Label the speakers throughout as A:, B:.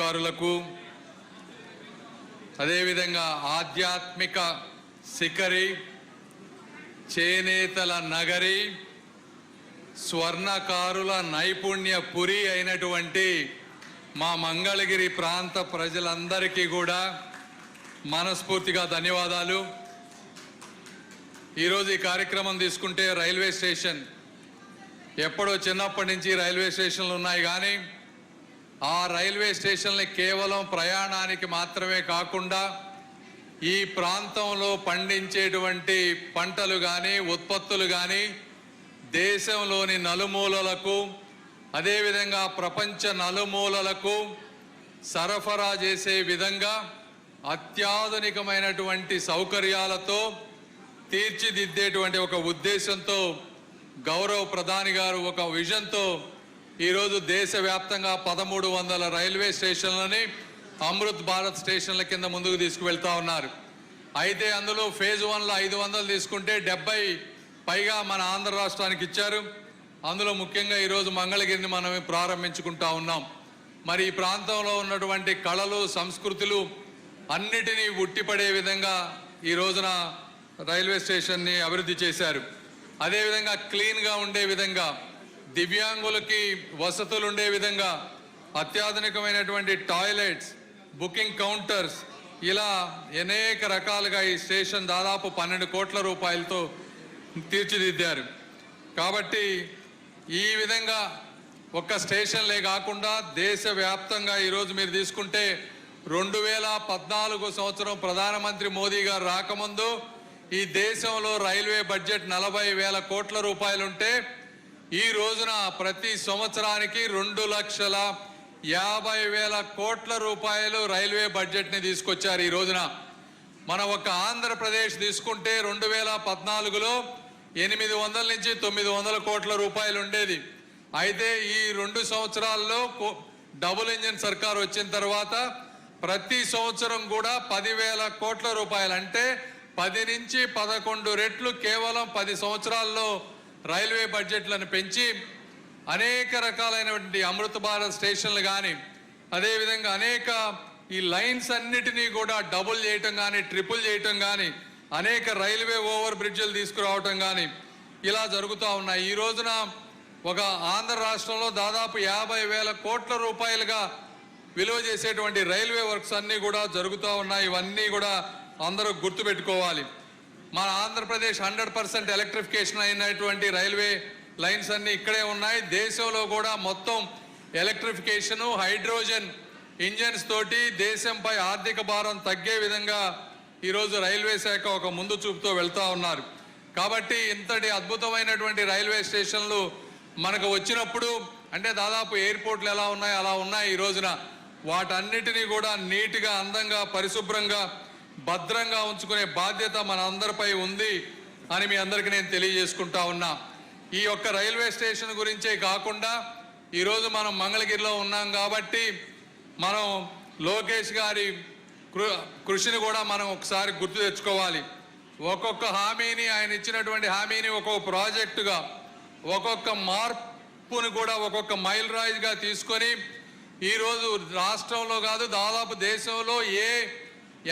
A: అధికారులకు, అదేవిధంగా ఆధ్యాత్మిక శిఖరి, చేనేతల నగరి, స్వర్ణకారుల నైపుణ్య పురి అయినటువంటి మా మంగళగిరి ప్రాంత ప్రజలందరికీ కూడా మనస్ఫూర్తిగా ధన్యవాదాలు. ఈరోజు ఈ కార్యక్రమం తీసుకుంటే రైల్వే స్టేషన్, ఎప్పుడో చిన్నప్పటి నుంచి రైల్వే స్టేషన్లు ఉన్నాయి, కానీ ఆ రైల్వే స్టేషన్ని కేవలం ప్రయాణానికి మాత్రమే కాకుండా ఈ ప్రాంతంలో పండించేటువంటి పంటలు కానీ ఉత్పత్తులు కానీ దేశంలోని నలుమూలలకు, అదేవిధంగా ప్రపంచ నలుమూలలకు సరఫరా చేసే విధంగా అత్యాధునికమైనటువంటి సౌకర్యాలతో తీర్చిదిద్దేటువంటి ఒక ఉద్దేశంతో గౌరవ ప్రధాని గారు ఒక విజన్తో ఈరోజు దేశవ్యాప్తంగా 1300 రైల్వే స్టేషన్లని అమృత్ భారత్ స్టేషన్ల కింద ముందుకు తీసుకువెళ్తా ఉన్నారు. అయితే అందులో ఫేజ్ 1లో 500 తీసుకుంటే 70 పైగా మన ఆంధ్ర రాష్ట్రానికి ఇచ్చారు. అందులో ముఖ్యంగా ఈరోజు మంగళగిరిని మనం ప్రారంభించుకుంటా ఉన్నాం. మరి ఈ ప్రాంతంలో ఉన్నటువంటి కళలు, సంస్కృతులు అన్నిటినీ ఉట్టిపడే విధంగా ఈ రోజున రైల్వే స్టేషన్ని అభివృద్ధి చేశారు. అదేవిధంగా క్లీన్గా ఉండే విధంగా, దివ్యాంగులకి వసతులు ఉండే విధంగా అత్యాధునికమైనటువంటి టాయిలెట్స్, బుకింగ్ కౌంటర్స్, ఇలా అనేక రకాలుగా ఈ స్టేషన్ దాదాపు 12 కోట్ల రూపాయలతో తీర్చిదిద్దారు. కాబట్టి ఈ విధంగా ఒక్క స్టేషన్లే కాకుండా దేశవ్యాప్తంగా ఈరోజు మీరు తీసుకుంటే 2014 సంవత్సరం ప్రధానమంత్రి మోదీ గారు రాకముందు ఈ దేశంలో రైల్వే బడ్జెట్ 40,000 కోట్ల రూపాయలుంటే ఈ రోజున ప్రతి సంవత్సరానికి 2,50,000 కోట్ల రూపాయలు రైల్వే బడ్జెట్ని తీసుకొచ్చారు. ఈ రోజున మన ఒక ఆంధ్రప్రదేశ్ తీసుకుంటే 2014లో 800 నుంచి 900 కోట్ల రూపాయలు ఉండేది. అయితే ఈ 2 సంవత్సరాల్లో డబుల్ ఇంజిన్ సర్కార్ వచ్చిన తర్వాత ప్రతి సంవత్సరం కూడా 10,000 కోట్ల రూపాయలు, అంటే 10 నుంచి 11 రెట్లు కేవలం 10 సంవత్సరాల్లో రైల్వే బడ్జెట్లను పెంచి అనేక రకాలైనటువంటి అమృత భారత్ స్టేషన్లు కానీ, అదేవిధంగా అనేక ఈ లైన్స్ అన్నిటినీ కూడా డబుల్ చేయటం కానీ, ట్రిపుల్ చేయటం కానీ, అనేక రైల్వే ఓవర్ బ్రిడ్జ్లు తీసుకురావటం కానీ ఇలా జరుగుతూ ఉన్నాయి. ఈ రోజున ఒక ఆంధ్ర రాష్ట్రంలో దాదాపు 50,000 కోట్ల రూపాయలుగా విలువ చేసేటువంటి రైల్వే వర్క్స్ అన్నీ కూడా జరుగుతూ ఉన్నాయి. ఇవన్నీ కూడా అందరూ గుర్తుపెట్టుకోవాలి. మన ఆంధ్రప్రదేశ్ 100% ఎలక్ట్రిఫికేషన్ అయినటువంటి రైల్వే లైన్స్ అన్నీ ఇక్కడే ఉన్నాయి. దేశంలో కూడా మొత్తం ఎలక్ట్రిఫికేషను, హైడ్రోజన్ ఇంజన్స్ తోటి దేశంపై ఆర్థిక భారం తగ్గే విధంగా ఈరోజు రైల్వే శాఖ ఒక ముందు చూపుతో వెళ్తూ ఉన్నారు. కాబట్టి ఇంతటి అద్భుతమైనటువంటి రైల్వే స్టేషన్లు మనకు వచ్చినప్పుడు, అంటే దాదాపు ఎయిర్పోర్ట్లు ఎలా ఉన్నాయో అలా ఉన్నాయి ఈ రోజున. వాటన్నిటినీ కూడా నీట్గా, అందంగా, పరిశుభ్రంగా, భద్రంగా ఉంచుకునే బాధ్యత మన అందరిపై ఉంది అని మీ అందరికీ నేను తెలియజేసుకుంటా ఉన్నా. ఈ యొక్క రైల్వే స్టేషన్ గురించే కాకుండా ఈరోజు మనం మంగళగిరిలో ఉన్నాం కాబట్టి మనం లోకేష్ గారి కృషిని కూడా మనం ఒకసారి గుర్తు తెచ్చుకోవాలి. ఒక్కొక్క హామీని, ఆయన ఇచ్చినటువంటి హామీని ఒక్కొక్క ప్రాజెక్టుగా, ఒక్కొక్క మార్పుని కూడా ఒక్కొక్క మైల్ రాయిగా తీసుకొని ఈరోజు రాష్ట్రంలో కాదు దాదాపు దేశంలో ఏ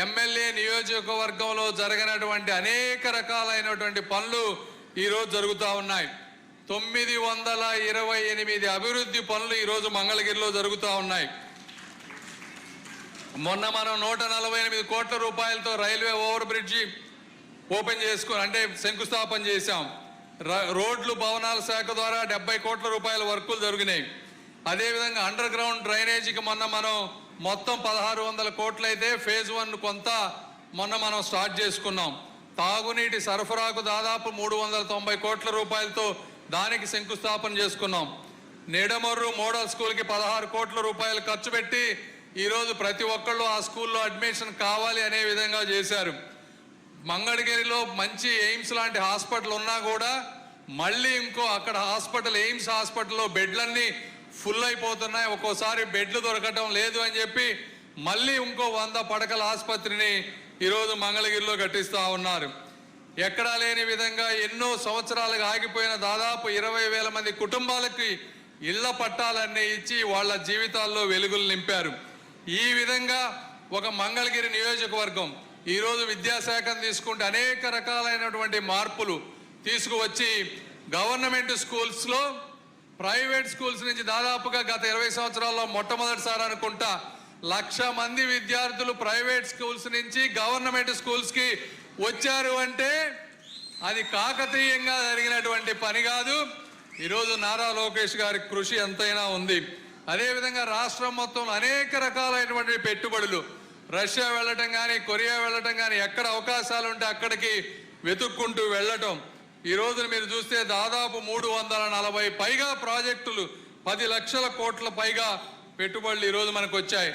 A: ఎమ్మెల్యే నియోజకవర్గంలో జరగనటువంటి అనేక రకాలైనటువంటి పనులు ఈరోజు జరుగుతూ ఉన్నాయి. 928 అభివృద్ధి పనులు ఈరోజు మంగళగిరిలో జరుగుతూ ఉన్నాయి. మొన్న మనం 148 కోట్ల రూపాయలతో రైల్వే ఓవర్ బ్రిడ్జి ఓపెన్ చేసుకుని, అంటే శంకుస్థాపన చేశాం. రోడ్లు, భవనాల శాఖ ద్వారా 70 కోట్ల రూపాయల వర్కులు జరిగినాయి. అదేవిధంగా అండర్ గ్రౌండ్ డ్రైనేజీకి మొన్న మనం మొత్తం 1,600 కోట్లు అయితే ఫేజ్ 1 కొంత మొన్న మనం స్టార్ట్ చేసుకున్నాం. తాగునీటి సరఫరాకు దాదాపు 390 కోట్ల రూపాయలతో దానికి శంకుస్థాపన చేసుకున్నాం. నిడమర్రు మోడల్ స్కూల్కి 16 కోట్ల రూపాయలు ఖర్చు పెట్టి ఈరోజు ప్రతి ఒక్కళ్ళు ఆ స్కూల్లో అడ్మిషన్ కావాలి అనే విధంగా చేశారు. మంగళగిరిలో మంచి ఎయిమ్స్ లాంటి హాస్పిటల్ ఉన్నా కూడా మళ్ళీ ఇంకో అక్కడ హాస్పిటల్, ఎయిమ్స్ హాస్పిటల్లో బెడ్లన్నీ ఫుల్ అయిపోతున్నాయి. ఒక్కోసారి బెడ్లు దొరకటం లేదు అని చెప్పి మళ్ళీ ఇంకో 100 పడకల ఆసుపత్రిని ఈరోజు మంగళగిరిలో కట్టిస్తూ ఉన్నారు. ఎక్కడా లేని విధంగా ఎన్నో సంవత్సరాలుగా ఆగిపోయిన దాదాపు 20,000 మంది కుటుంబాలకి ఇళ్ల పట్టాలన్నీ ఇచ్చి వాళ్ళ జీవితాల్లో వెలుగులు నింపారు. ఈ విధంగా ఒక మంగళగిరి నియోజకవర్గం ఈరోజు విద్యాశాఖను తీసుకుంటే అనేక రకాలైనటువంటి మార్పులు తీసుకువచ్చి గవర్నమెంట్ స్కూల్స్లో ప్రైవేట్ స్కూల్స్ నుంచి దాదాపుగా గత 20 సంవత్సరాల్లో మొట్టమొదటిసారి అనుకుంటా 1,00,000 మంది విద్యార్థులు ప్రైవేట్ స్కూల్స్ నుంచి గవర్నమెంట్ స్కూల్స్కి వచ్చారు అంటే అది కాకతీయంగా జరిగినటువంటి పని కాదు. ఈరోజు నారా లోకేష్ గారి కృషి ఎంతైనా ఉంది. అదేవిధంగా రాష్ట్రం మొత్తంలో అనేక రకాలైనటువంటి పెట్టుబడులు రష్యా వెళ్ళటం కానీ, కొరియా వెళ్ళటం కానీ, ఎక్కడ అవకాశాలు ఉంటే అక్కడికి వెతుక్కుంటూ వెళ్ళటం. ఈ రోజు మీరు చూస్తే దాదాపు 340 పైగా ప్రాజెక్టులు 10 లక్షల కోట్ల పైగా పెట్టుబడులు ఈరోజు మనకు వచ్చాయి.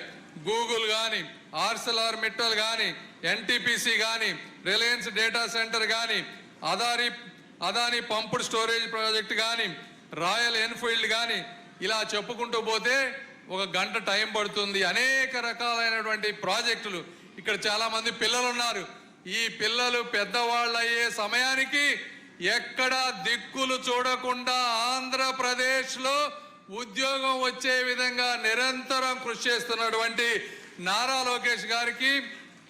A: గూగుల్ కానీ, ఆర్సెల్ఆర్ మిట్టల్ కానీ, ఎన్టీపీసీ కానీ, రిలయన్స్ డేటా సెంటర్ కానీ, అదాని పంప్డ్ స్టోరేజ్ ప్రాజెక్ట్ కానీ, రాయల్ ఎన్ఫీల్డ్ కానీ, ఇలా చెప్పుకుంటూ పోతే ఒక గంట టైం పడుతుంది. అనేక రకాలైనటువంటి ప్రాజెక్టులు. ఇక్కడ చాలా మంది పిల్లలు ఉన్నారు. ఈ పిల్లలు పెద్దవాళ్ళు అయ్యే సమయానికి ఎక్కడ దిక్కులు చూడకుండా ఆంధ్రప్రదేశ్లో ఉద్యోగం వచ్చే విధంగా నిరంతరం కృషి చేస్తున్నటువంటి నారా లోకేష్ గారికి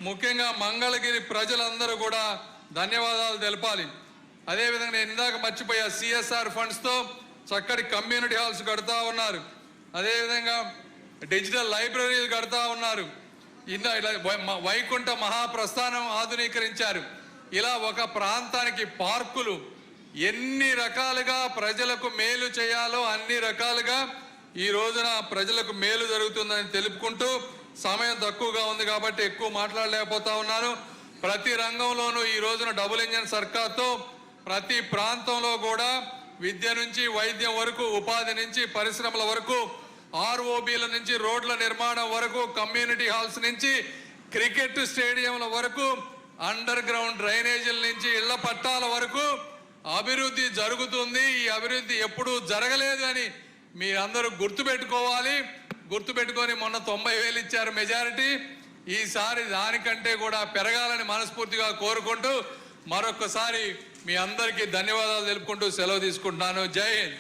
A: ముఖ్యంగా మంగళగిరి ప్రజలందరూ కూడా ధన్యవాదాలు తెలపాలి. అదేవిధంగా నేను ఇందాక మర్చిపోయా, సిఎస్ఆర్ ఫండ్స్తో చక్కటి కమ్యూనిటీ హాల్స్ కడతా ఉన్నారు. అదేవిధంగా డిజిటల్ లైబ్రరీలు కడతా ఉన్నారు. ఇలా వైకుంఠ మహాప్రస్థానం ఆధునీకరించారు. ఇలా ఒక ప్రాంతానికి పార్కులు ఎన్ని రకాలుగా ప్రజలకు మేలు చేయాలో అన్ని రకాలుగా ఈ రోజున ప్రజలకు మేలు జరుగుతుందని తెలుపుకుంటూ, సమయం తక్కువగా ఉంది కాబట్టి ఎక్కువ మాట్లాడలేకపోతా ఉన్నాను. ప్రతి రంగంలోనూ ఈ రోజున డబుల్ ఇంజన్ సర్కార్తో ప్రతి ప్రాంతంలో కూడా విద్య నుంచి వైద్యం వరకు, ఉపాధి నుంచి పరిశ్రమల వరకు, ఆర్ఓబీల నుంచి రోడ్ల నిర్మాణం వరకు, కమ్యూనిటీ హాల్స్ నుంచి క్రికెట్ స్టేడియంల వరకు, అండర్ గ్రౌండ్ డ్రైనేజీల నుంచి ఇళ్ల పట్టాల వరకు అభివృద్ధి జరుగుతుంది. ఈ అభివృద్ధి ఎప్పుడూ జరగలేదు అని మీరందరూ గుర్తుపెట్టుకోవాలి. గుర్తుపెట్టుకొని మొన్న 90,000 ఇచ్చారు మెజారిటీ. ఈసారి దానికంటే కూడా పెరగాలని మనస్ఫూర్తిగా కోరుకుంటూ మరొకసారి మీ అందరికీ ధన్యవాదాలు తెలుపుకుంటూ సెలవు తీసుకుంటున్నాను. జై హింద్.